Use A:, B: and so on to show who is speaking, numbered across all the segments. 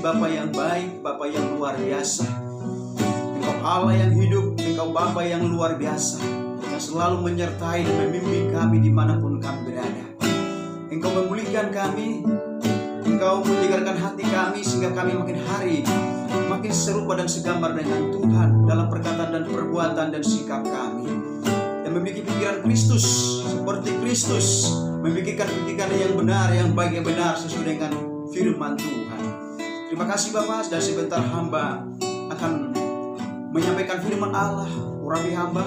A: Bapa yang baik, Bapa yang luar biasa. Engkau Allah yang hidup, Engkau Bapa yang luar biasa, yang selalu menyertai dan membimbing kami dimanapun kami berada. Engkau memulihkan kami, Engkau menyegarkan hati kami sehingga kami makin hari makin serupa dan segambar dengan Tuhan dalam perkataan dan perbuatan dan sikap kami, dan memiliki pikiran Kristus seperti Kristus, memikirkan pikiran yang benar, yang baik, yang benar sesuai dengan firman Tuhan. Terima kasih Bapak, dan sebentar hamba akan menyampaikan firman Allah. Urapi hamba,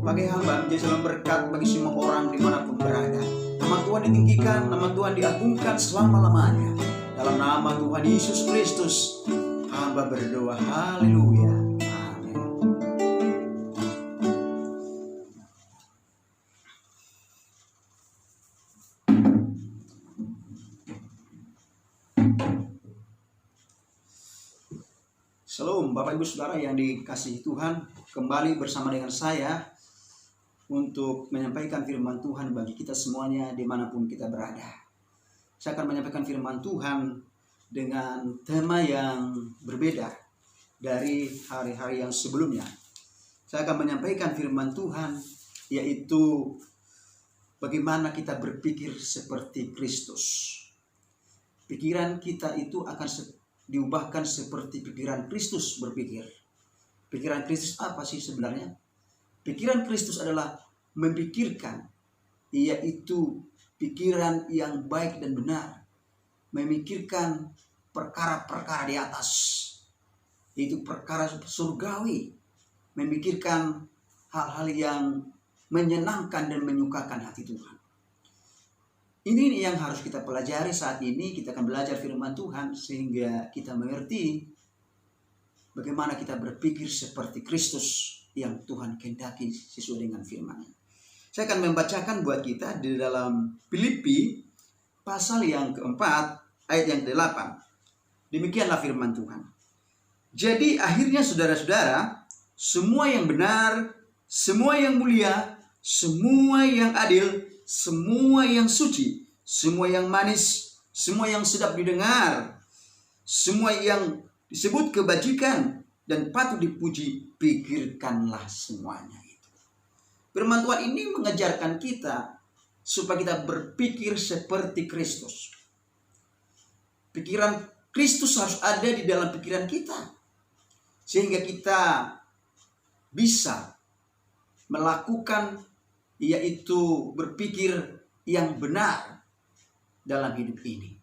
A: pakai hamba menjadi salam berkat bagi semua orang dimanapun berada. Nama Tuhan ditinggikan, nama Tuhan diagungkan selama-lamanya. Dalam nama Tuhan Yesus Kristus, hamba berdoa. Haleluya. Shalom Bapak Ibu Saudara yang dikasihi Tuhan, kembali bersama dengan saya untuk menyampaikan firman Tuhan bagi kita semuanya dimanapun kita berada. Saya akan menyampaikan firman Tuhan dengan tema yang berbeda dari hari-hari yang sebelumnya. Saya akan menyampaikan firman Tuhan, yaitu bagaimana kita berpikir seperti Kristus. Pikiran kita itu akan diubahkan seperti pikiran Kristus berpikir. Pikiran Kristus apa sih sebenarnya? Pikiran Kristus adalah memikirkan, yaitu pikiran yang baik dan benar. Memikirkan perkara-perkara di atas, yaitu perkara surgawi. Memikirkan hal-hal yang menyenangkan dan menyukakan hati Tuhan. Ini yang harus kita pelajari saat ini. Kita akan belajar firman Tuhan sehingga kita mengerti bagaimana kita berpikir seperti Kristus yang Tuhan kehendaki sesuai dengan firman-Nya. Saya akan membacakan buat kita di dalam Filipi pasal yang keempat ayat yang ke-8. Demikianlah firman Tuhan. Jadi akhirnya saudara-saudara, semua yang benar, semua yang mulia, semua yang adil, semua yang suci, semua yang manis, semua yang sedap didengar, semua yang disebut kebajikan dan patut dipuji, pikirkanlah semuanya itu. Firman Tuhan ini mengajarkan kita supaya kita berpikir seperti Kristus. Pikiran Kristus harus ada di dalam pikiran kita, sehingga kita bisa melakukan, yaitu berpikir yang benar dalam hidup ini,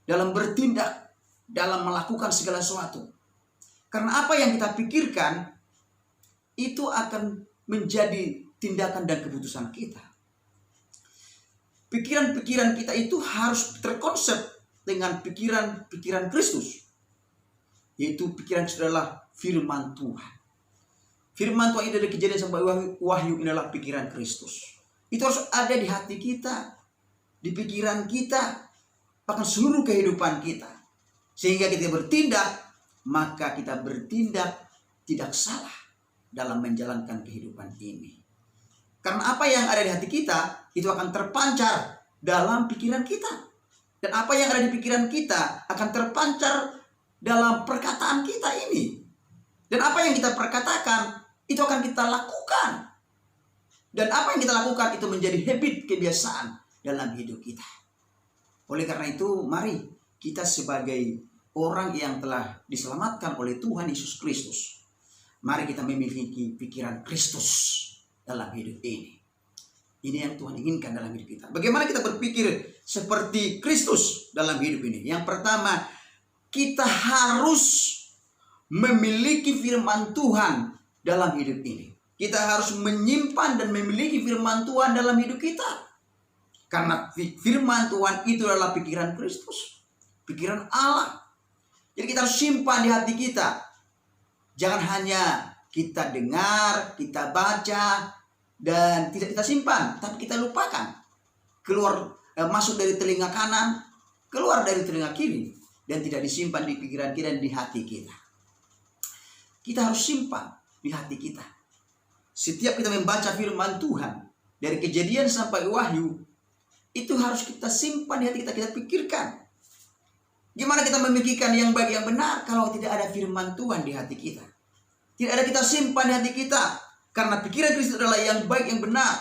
A: dalam bertindak, dalam melakukan segala sesuatu. Karena apa yang kita pikirkan itu akan menjadi tindakan dan keputusan kita. Pikiran-pikiran kita itu harus terkonsep dengan pikiran-pikiran Kristus, yaitu pikiran adalah firman Tuhan. Firman Tuhan ini dari Kejadian sampai Wahyu adalah pikiran Kristus. Itu harus ada di hati kita, di pikiran kita, bahkan seluruh kehidupan kita. Sehingga kita bertindak, maka kita bertindak tidak salah dalam menjalankan kehidupan ini. Karena apa yang ada di hati kita, itu akan terpancar dalam pikiran kita. Dan apa yang ada di pikiran kita akan terpancar dalam perkataan kita ini. Dan apa yang kita perkatakan, itu akan kita lakukan. Dan apa yang kita lakukan itu menjadi habit, kebiasaan dalam hidup kita. Oleh karena itu, mari kita sebagai orang yang telah diselamatkan oleh Tuhan Yesus Kristus, mari kita memiliki pikiran Kristus dalam hidup ini. Ini yang Tuhan inginkan dalam hidup kita. Bagaimana kita berpikir seperti Kristus dalam hidup ini? Yang pertama, kita harus memiliki firman Tuhan dalam hidup ini. Kita harus menyimpan dan memiliki firman Tuhan dalam hidup kita. Karena firman Tuhan itu adalah pikiran Kristus, pikiran Allah. Jadi kita harus simpan di hati kita. Jangan hanya kita dengar, kita baca, dan tidak kita simpan, tapi kita lupakan. Masuk dari telinga kanan, keluar dari telinga kiri, dan tidak disimpan di pikiran kita dan di hati kita. Kita harus simpan di hati kita. Setiap kita membaca firman Tuhan, dari Kejadian sampai Wahyu, itu harus kita simpan di hati kita, kita pikirkan. Gimana kita memikirkan yang baik, yang benar, kalau tidak ada firman Tuhan di hati kita? Tidak ada kita simpan di hati kita. Karena pikiran Kristus adalah yang baik, yang benar.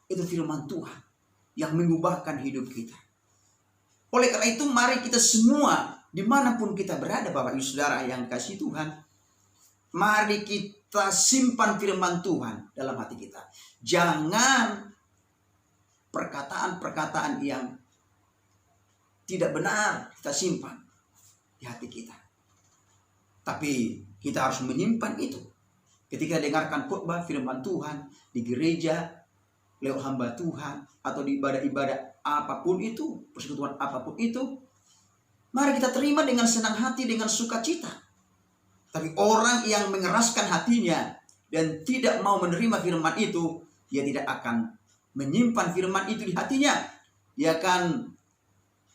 A: Itu firman Tuhan yang mengubahkan hidup kita. Oleh karena itu, mari kita semua, dimanapun kita berada, Bapak Ibu Saudara yang dikasihi Tuhan, mari kita simpan firman Tuhan dalam hati kita. Jangan perkataan-perkataan yang tidak benar kita simpan di hati kita. Tapi kita harus menyimpan itu. Ketika dengarkan khotbah firman Tuhan di gereja, lewat hamba Tuhan, atau di ibadah-ibadah apapun itu, persekutuan apapun itu, mari kita terima dengan senang hati, dengan sukacita. Tapi orang yang mengeraskan hatinya dan tidak mau menerima firman itu, dia tidak akan menyimpan firman itu di hatinya. Dia akan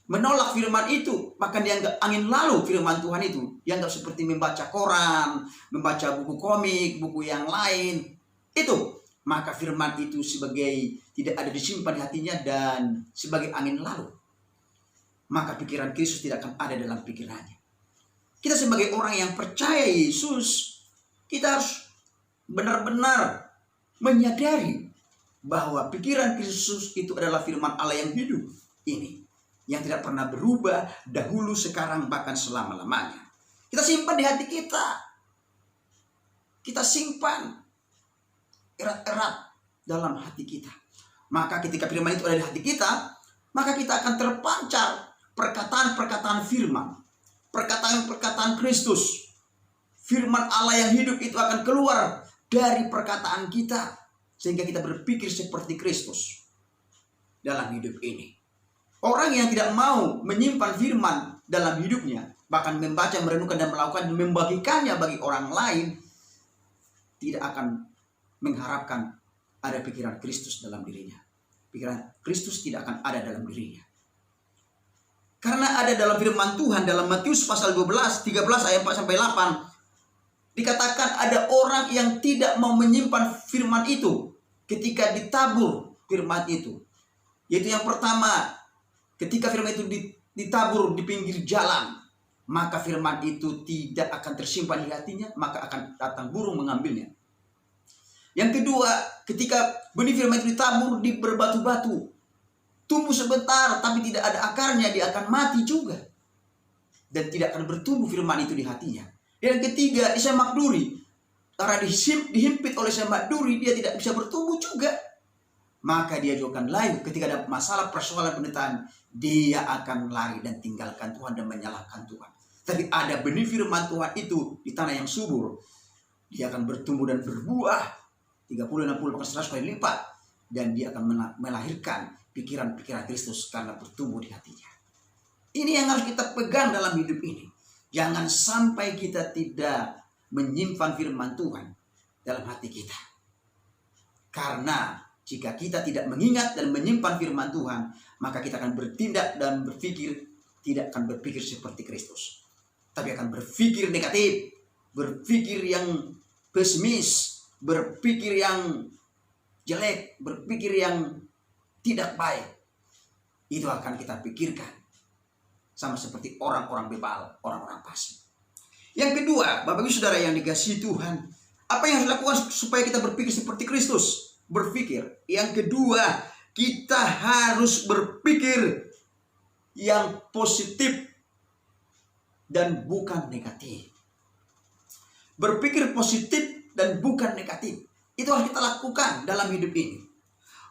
A: menolak firman itu, bahkan dianggap angin lalu firman Tuhan itu. Dianggap seperti membaca koran, membaca buku komik, buku yang lain. Itu, maka firman itu sebagai tidak ada disimpan di hatinya dan sebagai angin lalu. Maka pikiran Kristus tidak akan ada dalam pikirannya. Kita sebagai orang yang percaya Yesus, kita harus benar-benar menyadari bahwa pikiran Kristus itu adalah firman Allah yang hidup ini, yang tidak pernah berubah dahulu, sekarang, bahkan selama-lamanya. Kita simpan di hati kita. Kita simpan erat-erat dalam hati kita. Maka ketika firman itu ada di hati kita, maka kita akan terpancar perkataan-perkataan firman, perkataan-perkataan Kristus. Firman Allah yang hidup itu akan keluar dari perkataan kita, sehingga kita berpikir seperti Kristus dalam hidup ini. Orang yang tidak mau menyimpan firman dalam hidupnya, bahkan membaca, merenungkan, dan melakukan, dan membagikannya bagi orang lain, tidak akan mengharapkan ada pikiran Kristus dalam dirinya. Pikiran Kristus tidak akan ada dalam dirinya. Karena ada dalam firman Tuhan, dalam Matius pasal 12, 13 ayat 4 sampai 8, dikatakan ada orang yang tidak mau menyimpan firman itu ketika ditabur firman itu. Yaitu yang pertama, ketika firman itu ditabur di pinggir jalan, maka firman itu tidak akan tersimpan di hatinya, maka akan datang burung mengambilnya. Yang kedua, ketika benih firman itu ditabur di berbatu-batu, tumbuh sebentar tapi tidak ada akarnya, dia akan mati juga. Dan tidak akan bertumbuh firman itu di hatinya. Dan yang ketiga, di semak duri, karena dihimpit oleh semak duri, dia tidak bisa bertumbuh juga. Maka dia juga akan layu ketika ada masalah persoalan penderitaan, dia akan lari dan tinggalkan Tuhan dan menyalahkan Tuhan. Tapi ada benih firman Tuhan itu di tanah yang subur, dia akan bertumbuh dan berbuah 30, 60, bahkan 100 kali lipat. Dan dia akan melahirkan pikiran-pikiran Kristus karena bertumbuh di hatinya. Ini yang harus kita pegang dalam hidup ini. Jangan sampai kita tidak menyimpan firman Tuhan dalam hati kita. Karena jika kita tidak mengingat dan menyimpan firman Tuhan, maka kita akan bertindak dan berpikir, tidak akan berpikir seperti Kristus, tapi akan berpikir negatif, berpikir yang pesimis, berpikir yang jelek, berpikir yang tidak baik. Itu akan kita pikirkan. Sama seperti orang-orang bebal, orang-orang fasik. Yang kedua, Bapak Ibu Saudara yang dikasihi Tuhan, apa yang harus dilakukan supaya kita berpikir seperti Kristus? Berpikir. Yang kedua, kita harus berpikir yang positif dan bukan negatif. Berpikir positif dan bukan negatif. Itu harus kita lakukan dalam hidup ini.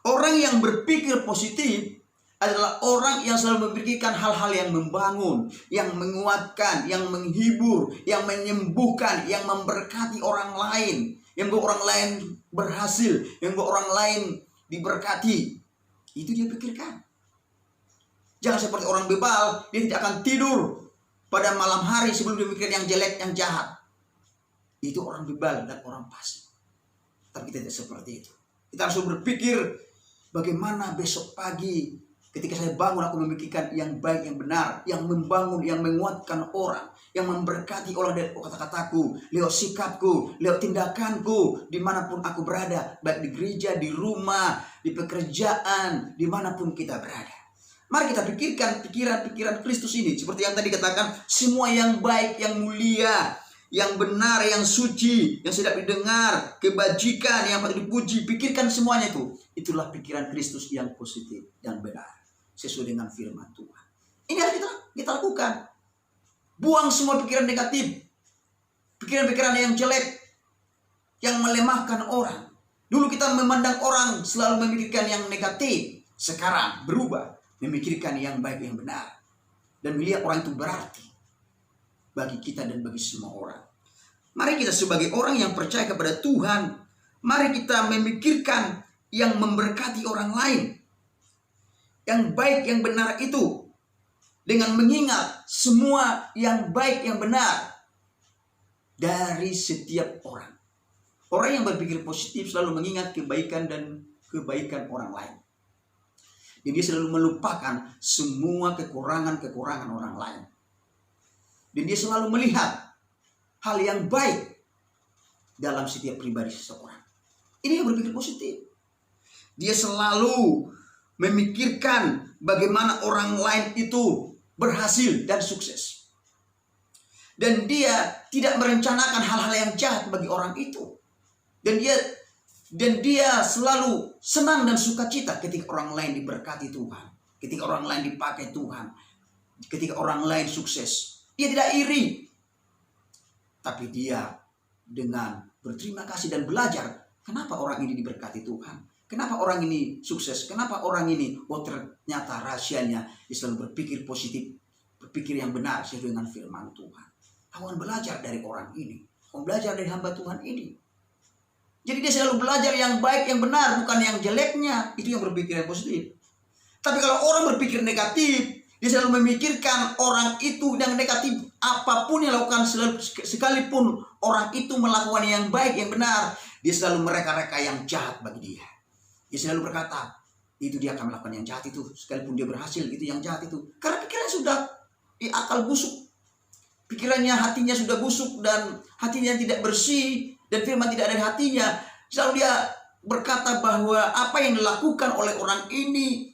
A: Orang yang berpikir positif adalah orang yang selalu memikirkan hal-hal yang membangun, yang menguatkan, yang menghibur, yang menyembuhkan, yang memberkati orang lain, yang membuat orang lain berhasil, yang membuat orang lain diberkati. Itu dia pikirkan. Jangan seperti orang bebal, dia tidak akan tidur pada malam hari sebelum dia mikir yang jelek, yang jahat. Itu orang bebal dan orang fasik. Tapi kita tidak seperti itu. Kita harus berpikir bagaimana besok pagi ketika saya bangun aku memikirkan yang baik, yang benar, yang membangun, yang menguatkan orang, yang memberkati orang dari kata-kataku, lewat sikapku, lewat tindakanku, dimanapun aku berada, baik di gereja, di rumah, di pekerjaan, dimanapun kita berada. Mari kita pikirkan pikiran-pikiran Kristus ini, seperti yang tadi katakan, semua yang baik, yang mulia, yang benar, yang suci, yang sedap didengar, kebajikan, yang patut dipuji, pikirkan semuanya itu. Itulah pikiran Kristus yang positif dan benar, sesuai dengan firman Tuhan. Ini harus kita lakukan. Buang semua pikiran negatif, pikiran-pikiran yang jelek, yang melemahkan orang. Dulu kita memandang orang selalu memikirkan yang negatif. Sekarang berubah, memikirkan yang baik, yang benar. Dan melihat orang itu berarti bagi kita dan bagi semua orang. Mari kita sebagai orang yang percaya kepada Tuhan, mari kita memikirkan yang memberkati orang lain. Yang baik, yang benar itu. Dengan mengingat semua yang baik, yang benar dari setiap orang. Orang yang berpikir positif selalu mengingat kebaikan dan kebaikan orang lain. Dan dia selalu melupakan semua kekurangan-kekurangan orang lain. Dan dia selalu melihat hal yang baik dalam setiap pribadi seseorang. Ini yang berpikir positif. Dia selalu memikirkan bagaimana orang lain itu berhasil dan sukses. Dan dia tidak merencanakan hal-hal yang jahat bagi orang itu. Dan dia selalu senang dan sukacita ketika orang lain diberkati Tuhan, ketika orang lain dipakai Tuhan, ketika orang lain sukses. Dia tidak iri, tapi dia dengan berterima kasih dan belajar, kenapa orang ini diberkati Tuhan, kenapa orang ini sukses, kenapa orang ini, oh ternyata rahasianya dia selalu berpikir positif, berpikir yang benar sesuai dengan firman Tuhan. Kamu akan belajar dari orang ini, kamu belajar dari hamba Tuhan ini. Jadi dia selalu belajar yang baik, yang benar, bukan yang jeleknya. Itu yang berpikir yang positif. Tapi kalau orang berpikir negatif, dia selalu memikirkan orang itu yang negatif. Apapun yang lakukan, sekalipun orang itu melakukan yang baik, yang benar, dia selalu mereka-reka yang jahat bagi dia. Dia selalu berkata, itu dia akan melakukan yang jahat itu. Sekalipun dia berhasil, itu yang jahat itu. Karena pikirannya sudah di akal busuk. Pikirannya, hatinya sudah busuk dan hatinya tidak bersih. Dan firman tidak ada di hatinya. Selalu dia berkata bahwa apa yang dilakukan oleh orang ini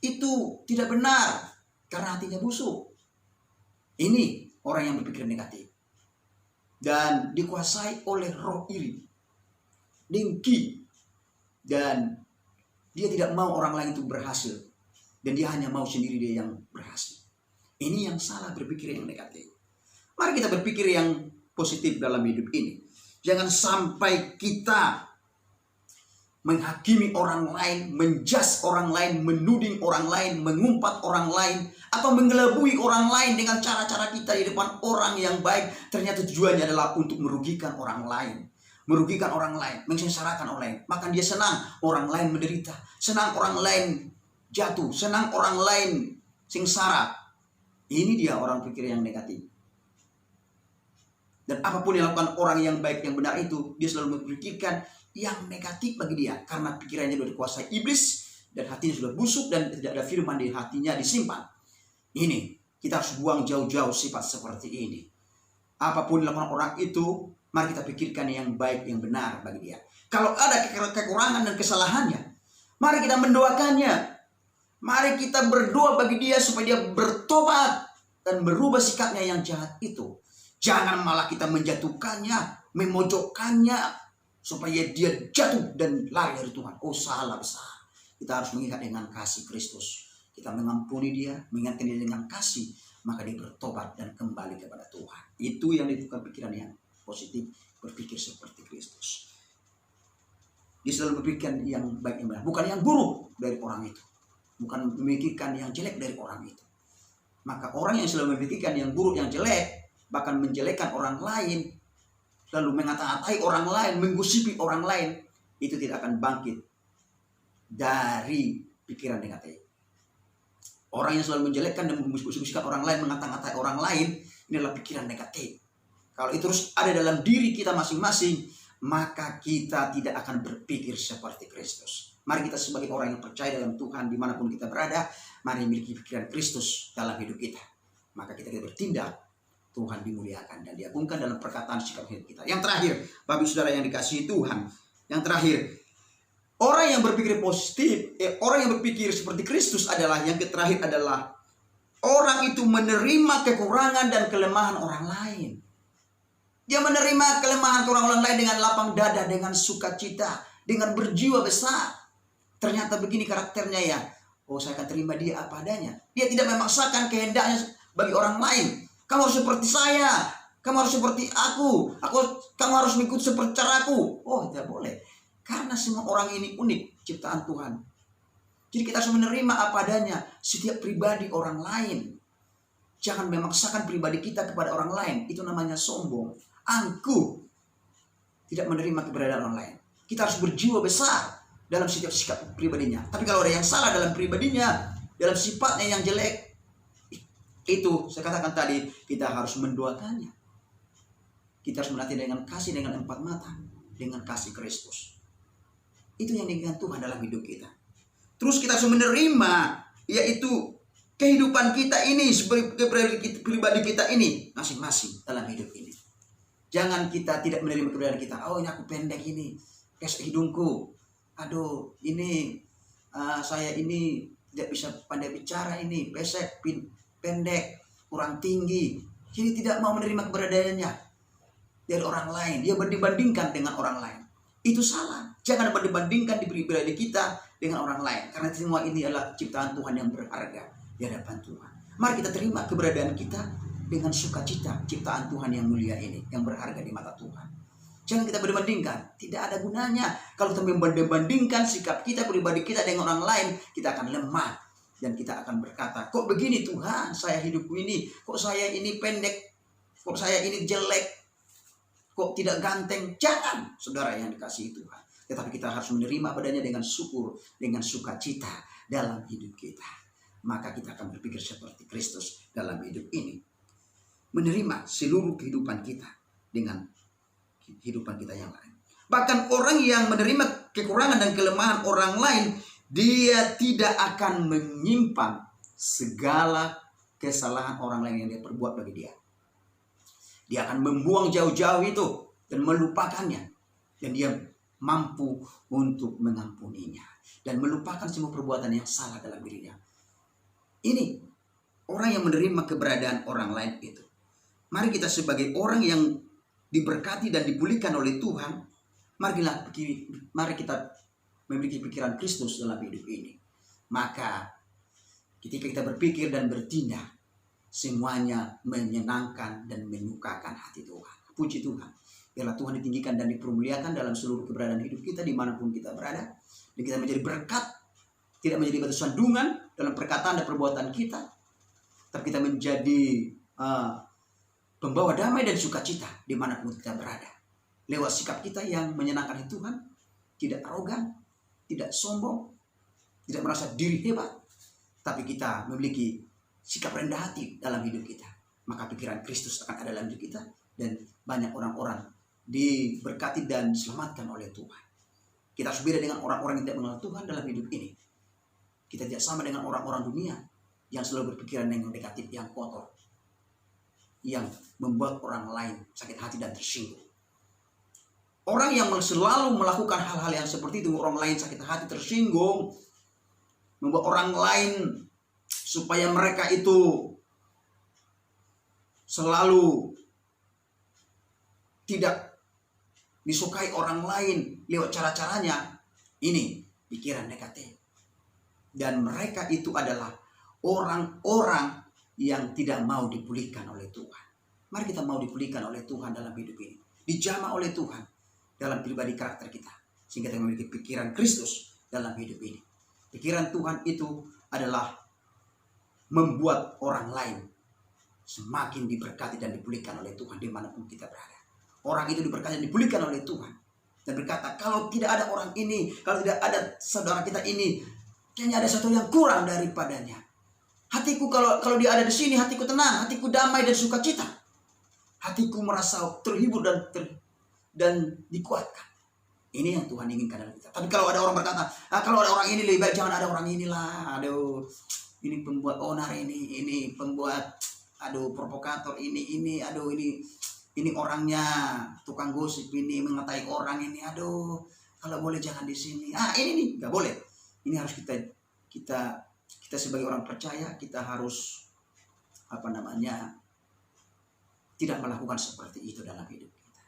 A: itu tidak benar. karena hatinya busuk. Ini orang yang berpikir negatif dan dikuasai oleh roh iri, dengki, dan dia tidak mau orang lain itu berhasil, dan dia hanya mau sendiri dia yang berhasil. Ini yang salah, berpikir yang negatif. Mari kita berpikir yang positif dalam hidup ini. Jangan sampai kita menghakimi orang lain, menjudge orang lain, menuding orang lain, mengumpat orang lain, atau mengelabui orang lain dengan cara-cara kita di depan orang yang baik. Ternyata tujuannya adalah untuk merugikan orang lain. Merugikan orang lain, mensengsarakan orang lain. Maka dia senang orang lain menderita, senang orang lain jatuh, senang orang lain sengsara. Ini dia orang pikir yang negatif. Dan apapun yang dilakukan orang yang baik, yang benar itu, dia selalu memikirkan yang negatif bagi dia. Karena pikirannya sudah dikuasai iblis, dan hatinya sudah busuk, dan tidak ada firman di hatinya disimpan. Ini, kita harus buang jauh-jauh sifat seperti ini. Apapun yang dilakukan orang itu, mari kita pikirkan yang baik, yang benar bagi dia. Kalau ada kekurangan dan kesalahannya, mari kita mendoakannya. Mari kita berdoa bagi dia supaya dia bertobat dan berubah sikapnya yang jahat itu. Jangan malah kita menjatuhkannya, memojokkannya, supaya dia jatuh dan lari dari Tuhan. Oh, salah besar. Kita harus mengingat dengan kasih Kristus. Kita mengampuni dia, mengingatkan dia dengan kasih. Maka dia bertobat dan kembali kepada Tuhan. Itu yang dibutuhkan pikiran yang positif, berpikir seperti Kristus. Dia selalu berpikir yang baik, yang benar, bukan yang buruk dari orang itu. Bukan memikirkan yang jelek dari orang itu. Maka orang yang selalu memikirkan yang buruk, yang jelek, bahkan menjelekkan orang lain, lalu mengata-ngatai orang lain, menggosipi orang lain, itu tidak akan bangkit dari pikiran negatif. Orang yang selalu menjelekkan dan menggosipkan orang lain, mengata-ngatai orang lain, ini adalah pikiran negatif. Kalau itu terus ada dalam diri kita masing-masing, maka kita tidak akan berpikir seperti Kristus. Mari kita sebagai orang yang percaya dalam Tuhan, dimanapun kita berada, mari memiliki pikiran Kristus dalam hidup kita. Maka kita bertindak, Tuhan dimuliakan dan diagungkan dalam perkataan sikap hidup kita. Yang terakhir, Bapak Saudara yang dikasihi Tuhan, yang terakhir, orang yang berpikir positif, orang yang berpikir seperti Kristus adalah, yang terakhir adalah, orang itu menerima kekurangan dan kelemahan orang lain. Dia menerima kelemahan orang lain dengan lapang dada, dengan sukacita, dengan berjiwa besar. Ternyata begini karakternya ya. Oh, saya akan terima dia apa adanya. Dia tidak memaksakan kehendaknya bagi orang lain. Kamu harus seperti saya. Kamu harus seperti aku. Kamu harus mengikut seperti caraku. Oh, tidak boleh. Karena semua orang ini unik ciptaan Tuhan. Jadi kita harus menerima apa adanya setiap pribadi orang lain. Jangan memaksakan pribadi kita kepada orang lain. Itu namanya sombong, angkuh. Tidak menerima keberadaan orang lain. Kita harus berjiwa besar dalam setiap sikap pribadinya. Tapi kalau ada yang salah dalam pribadinya, dalam sifatnya yang jelek, itu saya katakan tadi, kita harus mendoakannya. Kita harus menanti dengan kasih, dengan empat mata, dengan kasih Kristus. Itu yang diinginkan Tuhan dalam hidup kita. Terus kita harus menerima, yaitu kehidupan kita ini, sebagai pribadi kita ini, masing-masing dalam hidup ini. Jangan kita tidak menerima keberadaan kita. Oh, ini aku pendek ini, pesek hidungku. Aduh, ini saya ini tidak bisa pandai bicara ini, pesek, pendek, kurang tinggi. Jadi tidak mau menerima keberadaannya dari orang lain. Dia berbandingkan dengan orang lain. Itu salah. Jangan berbandingkan di pribadi kita dengan orang lain. Karena semua ini adalah ciptaan Tuhan yang berharga di hadapan Tuhan. Mari kita terima keberadaan kita dengan sukacita, ciptaan Tuhan yang mulia ini, yang berharga di mata Tuhan. Jangan kita berbandingkan. Tidak ada gunanya. Kalau kita membandingkan sikap kita, pribadi kita dengan orang lain, kita akan lemah. Dan kita akan berkata, kok begini Tuhan, saya hidupku ini, kok saya ini pendek, kok saya ini jelek, kok tidak ganteng. Jangan, saudara yang dikasihi Tuhan. Tetapi kita harus menerima padanya dengan syukur, dengan sukacita dalam hidup kita. Maka kita akan berpikir seperti Kristus dalam hidup ini. Menerima seluruh kehidupan kita dengan kehidupan kita yang lain. Bahkan orang yang menerima kekurangan dan kelemahan orang lain, dia tidak akan menyimpan segala kesalahan orang lain yang dia perbuat bagi dia. Dia akan membuang jauh-jauh itu dan melupakannya. Dan dia mampu untuk mengampuninya. Dan melupakan semua perbuatan yang salah dalam dirinya. Ini orang yang menerima keberadaan orang lain itu. Mari kita sebagai orang yang diberkati dan dipulihkan oleh Tuhan, mari kita memiliki pikiran Kristus dalam hidup ini. Maka ketika kita berpikir dan bertindak, semuanya menyenangkan dan menyukakan hati Tuhan. Puji Tuhan. Biarlah Tuhan ditinggikan dan dipermuliakan dalam seluruh keberadaan hidup kita dimanapun kita berada. Dan kita menjadi berkat, tidak menjadi batu sandungan dalam perkataan dan perbuatan kita. Tapi kita menjadi pembawa damai dan sukacita dimanapun kita berada. Lewat sikap kita yang menyenangkan Tuhan, tidak arogan, tidak sombong, tidak merasa diri hebat, tapi kita memiliki sikap rendah hati dalam hidup kita. Maka pikiran Kristus akan ada dalam hidup kita, dan banyak orang-orang diberkati dan diselamatkan oleh Tuhan. Kita harus beda dengan orang-orang yang tidak mengenal Tuhan dalam hidup ini. Kita tidak sama dengan orang-orang dunia yang selalu berpikiran yang negatif, yang kotor, yang membuat orang lain sakit hati dan tersinggung. Orang yang selalu melakukan hal-hal yang seperti itu, orang lain sakit hati, tersinggung, membuat orang lain supaya mereka itu selalu tidak disukai orang lain lewat cara-caranya, ini pikiran negatif. Dan mereka itu adalah orang-orang yang tidak mau dipulihkan oleh Tuhan. Mari kita mau dipulihkan oleh Tuhan dalam hidup ini, dijamah oleh Tuhan dalam pribadi karakter kita, sehingga kita memiliki pikiran Kristus dalam hidup ini. Pikiran Tuhan itu adalah membuat orang lain semakin diberkati dan dipulihkan oleh Tuhan dimanapun kita berada. Orang itu diberkati dan dipulihkan oleh Tuhan, dan berkata, kalau tidak ada orang ini, kalau tidak ada saudara kita ini, kayaknya ada satu yang kurang daripadanya. Hatiku kalau dia ada di sini, hatiku tenang, hatiku damai dan sukacita. Hatiku merasa terhibur dan dikuatkan. Ini yang Tuhan inginkan dalam kita. Tapi kalau ada orang berkata, kalau ada orang ini lebih baik jangan ada orang inilah. Aduh, ini pembuat onar ini pembuat, provokator ini, ini orangnya tukang gosip ini, mengatai orang ini. Aduh, kalau boleh jangan di sini. Ini nih nggak boleh. Ini harus kita sebagai orang percaya, kita harus tidak melakukan seperti itu dalam hidup kita.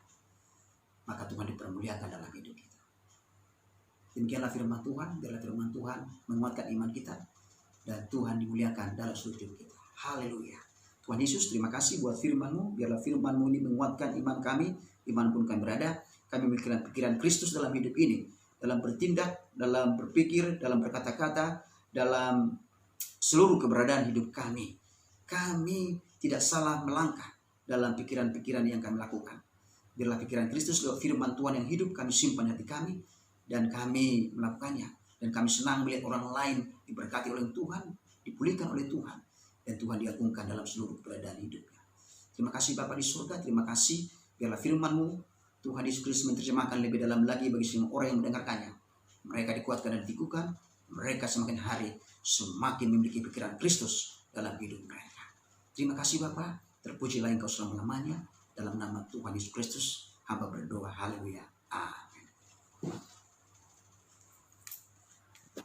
A: Maka Tuhan dipermuliakan dalam hidup kita. Demikianlah firman Tuhan. Biarlah firman Tuhan menguatkan iman kita, dan Tuhan dimuliakan dalam seluruh hidup kita. Haleluya. Tuhan Yesus, terima kasih buat firman-Mu. Biarlah firman-Mu ini menguatkan iman kami dimanapun kami berada. Kami memiliki pikiran Kristus dalam hidup ini, dalam bertindak, dalam berpikir, dalam berkata-kata, dalam seluruh keberadaan hidup kami. Kami tidak salah melangkah dalam pikiran-pikiran yang kami lakukan. Biarlah pikiran Kristus lewat firman Tuhan yang hidup kami simpan di hati kami, dan kami melakukannya. Dan kami senang melihat orang lain diberkati oleh Tuhan, dipulihkan oleh Tuhan, dan Tuhan diagungkan dalam seluruh keberadaan hidupnya. Terima kasih Bapa di surga, terima kasih. Biarlah firman-Mu, Tuhan Yesus Kristus, menerjemahkan lebih dalam lagi bagi semua orang yang mendengarkannya. Mereka dikuatkan dan diteguhkan, mereka semakin hari semakin memiliki pikiran Kristus dalam hidup mereka. Terima kasih Bapa, terpujilah Engkau selama-lamanya. Dalam nama Tuhan Yesus Kristus, hamba berdoa. Haleluya. Amin.